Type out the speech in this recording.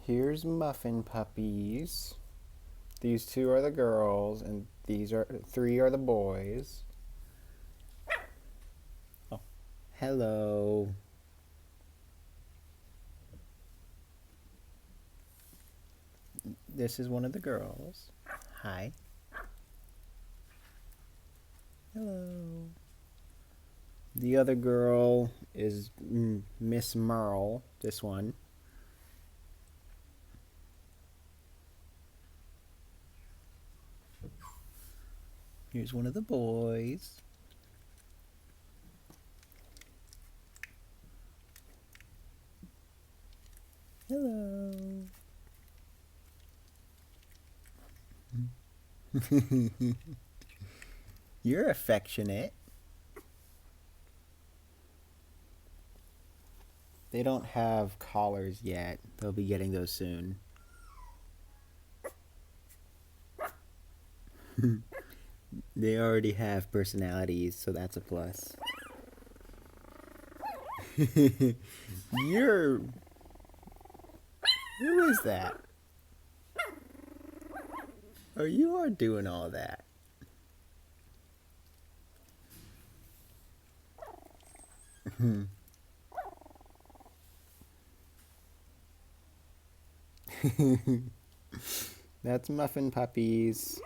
Here's Muffin puppies. These two are the girls, and three are the boys. Oh, hello. This is one of the girls. Hi. Hello. The other girl is Miss Merle, this one. Here's one of the boys. Hello. You're affectionate. They don't have collars yet. They'll be getting those soon. They already have personalities, so that's a plus. You're... Who is that? Oh, you are doing all that. That's Muffin puppies.